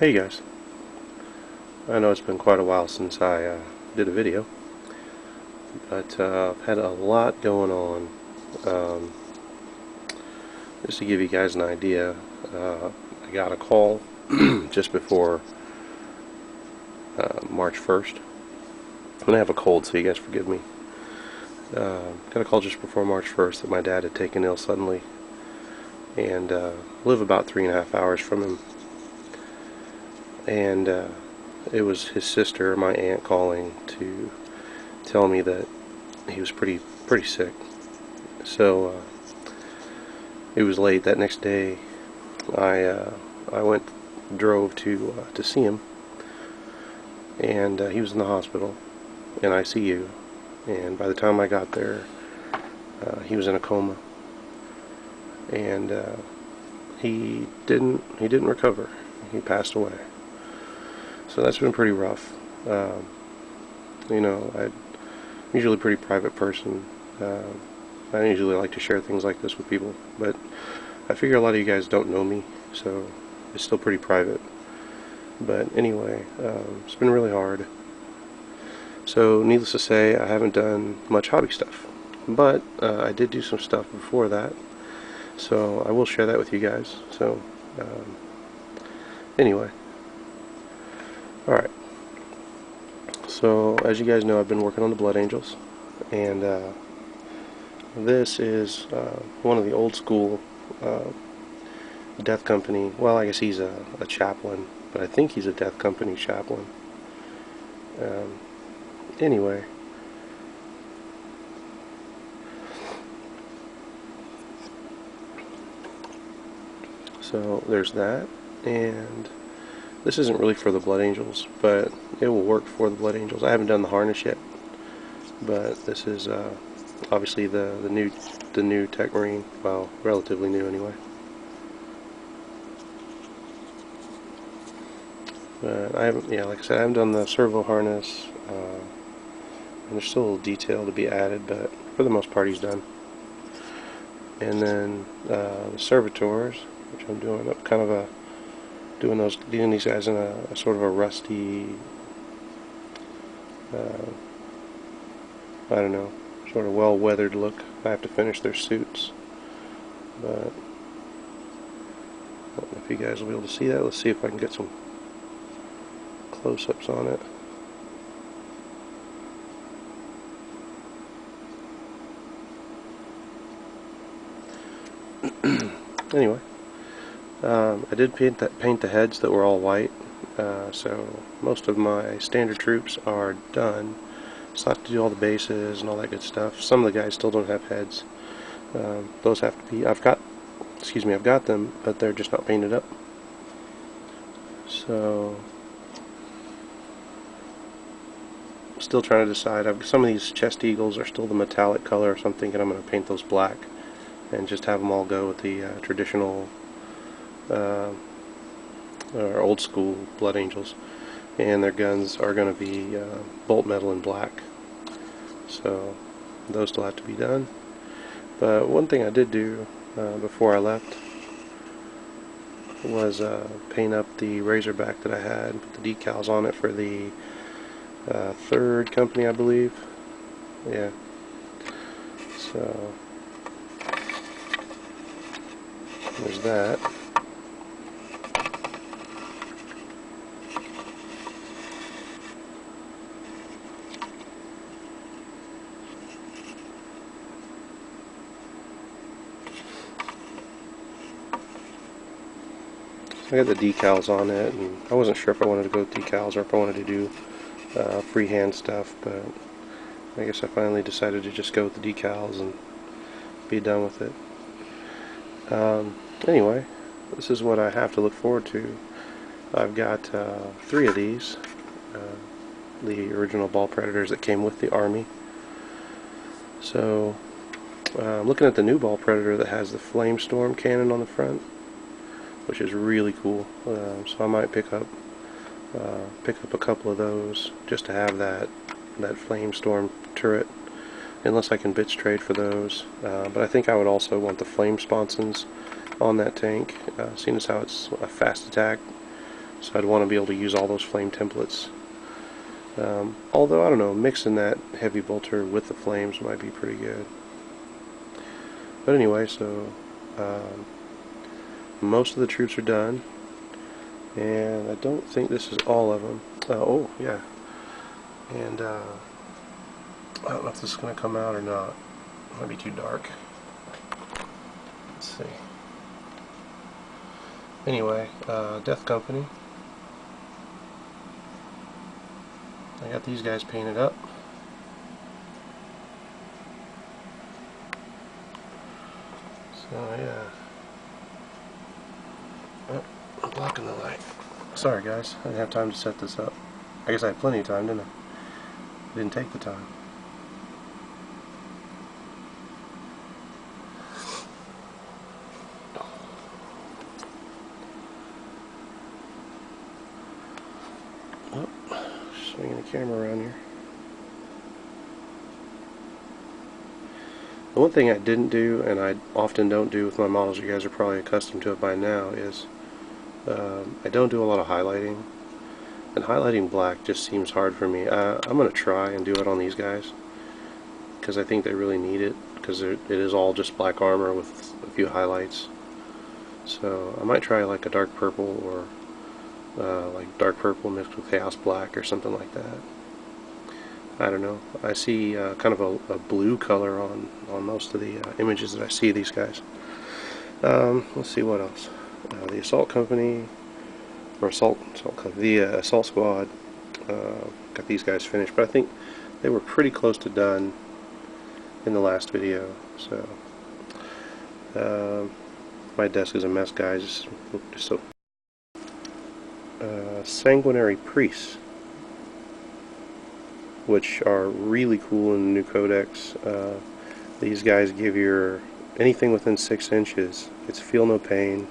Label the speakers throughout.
Speaker 1: Hey guys, I know it's been quite a while since I did a video, but I've had a lot going on. Um, just to give you guys an idea, I got a call just before March 1st. I'm going to have a cold, so you guys forgive me. Got a call just before March 1st that my dad had taken ill suddenly, and live about 3.5 hours from him. And it was his sister, my aunt, calling to tell me that he was pretty sick. So it was late that next day. I drove to see him, and he was in the hospital in ICU. And by the time I got there, he was in a coma, and he didn't recover. He passed away. So that's been pretty rough. I'm usually a pretty private person. I don't usually like to share things like this with people, but I figure a lot of you guys don't know me, so it's still pretty private. But anyway, it's been really hard. So needless to say, I haven't done much hobby stuff, but I did do some stuff before that, so I will share that with you guys. So anyway, alright, so as you guys know, I've been working on the Blood Angels, and this is one of the old school Death Company. Well, I guess he's a chaplain, but I think he's a Death Company chaplain. Anyway, so there's that, and this isn't really for the Blood Angels, but it will work for the Blood Angels. I haven't done the harness yet, but this is obviously the new Tech Marine. Well, relatively new anyway. But I haven't, yeah, like I said, I haven't done the servo harness, and there's still a little detail to be added, but for the most part he's done. And then the servitors, which I'm doing up kind of doing these guys in a sort of a rusty, I don't know, sort of well-weathered look. I have to finish their suits, but I don't know if you guys will be able to see that. Let's see if I can get some close-ups on it. Anyway, I did paint the heads that were all white, so most of my standard troops are done. It's not to do all the bases and all that good stuff. Some of the guys still don't have heads. Those have to be. I've got them, but they're just not painted up. So, I'm still trying to decide. Some of these chest eagles are still the metallic color, so I'm thinking I'm going to paint those black and just have them all go with the traditional or old school Blood Angels, and their guns are going to be bolt metal and black. So those still have to be done. But one thing I did do before I left was paint up the Razorback that I had, put the decals on it for the third company, I believe. Yeah. So there's that. I got the decals on it, and I wasn't sure if I wanted to go with decals or if I wanted to do freehand stuff, but I guess I finally decided to just go with the decals and be done with it. Anyway, this is what I have to look forward to. I've got 3 of these, the original ball predators that came with the Army. So I'm looking at the new ball predator that has the Flamestorm cannon on the front, which is really cool. So I might pick up a couple of those just to have that Flamestorm turret, unless I can bits trade for those. But I think I would also want the flame sponsons on that tank, seeing as how it's a fast attack. So I'd want to be able to use all those flame templates. Although, I don't know, mixing that heavy bolter with the flames might be pretty good. But anyway, so most of the troops are done. And I don't think this is all of them. Oh, yeah. And I don't know if this is going to come out or not. It might be too dark. Let's see. Anyway, Death Company. I got these guys painted up. So yeah. Oh, I'm blocking the light. Sorry guys, I didn't have time to set this up. I guess I had plenty of time, didn't I? Didn't take the time. Oh, swinging the camera around here. The one thing I didn't do, and I often don't do with my models, you guys are probably accustomed to it by now, is I don't do a lot of highlighting. And highlighting black just seems hard for me. I'm going to try and do it on these guys, because I think they really need it, because it is all just black armor with a few highlights. So I might try like a dark purple, or like dark purple mixed with chaos black or something like that. I don't know. I see kind of a blue color on most of the images that I see of these guys. Let's see what else. The Assault Company, or Assault Company, the Assault Squad, got these guys finished, but I think they were pretty close to done in the last video. So my desk is a mess, guys. Just so Sanguinary Priests, which are really cool in the new codex. These guys give your anything within 6 inches. It's Feel No Pain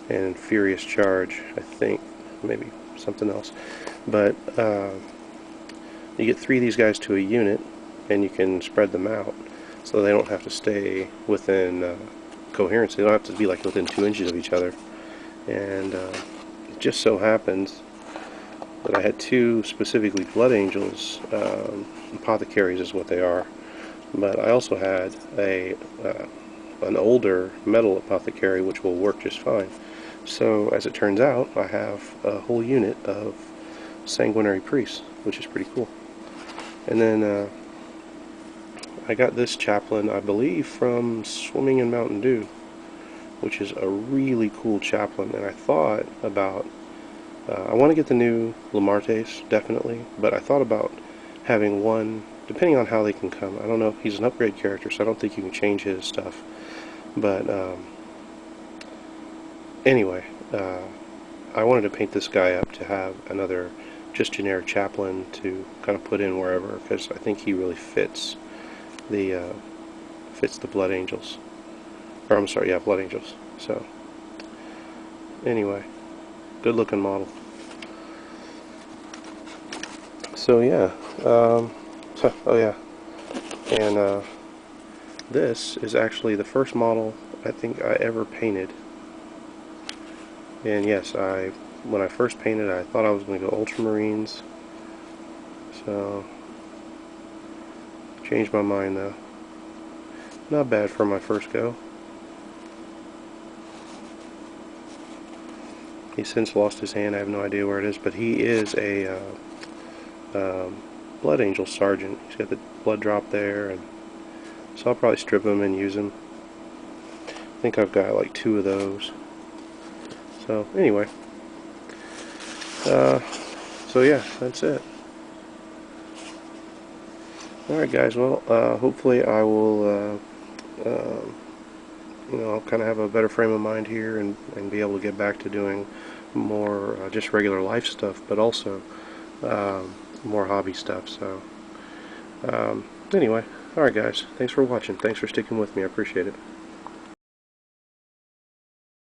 Speaker 1: and Furious Charge, I think, maybe something else. But you get 3 of these guys to a unit, and you can spread them out so they don't have to stay within coherence. They don't have to be like within 2 inches of each other. And it just so happens that I had 2 specifically Blood Angels. Apothecaries is what they are. But I also had an older metal apothecary, which will work just fine. So as it turns out, I have a whole unit of Sanguinary Priests, which is pretty cool. And then I got this chaplain, I believe, from Swimming in Mountain Dew, which is a really cool chaplain. And I thought about, I want to get the new Lamartes, definitely, but I thought about having one, depending on how they can come. I don't know, he's an upgrade character, so I don't think you can change his stuff. But anyway, I wanted to paint this guy up to have another just generic chaplain to kind of put in wherever, because I think he really fits the Blood Angels. Or I'm sorry, yeah, Blood Angels. So anyway, good looking model. So yeah, oh yeah, and this is actually the first model I think I ever painted. And yes, when I first painted, I thought I was going to go Ultramarines. So changed my mind though. Not bad for my first go. He's since lost his hand. I have no idea where it is, but he is a Blood Angel Sergeant. He's got the blood drop there, and so I'll probably strip him and use him. I think I've got like 2 of those. So anyway, so yeah, that's it. Alright guys, well, hopefully I will, you know, I'll kind of have a better frame of mind here and be able to get back to doing more just regular life stuff, but also more hobby stuff. So anyway, alright guys, thanks for watching, thanks for sticking with me, I appreciate it.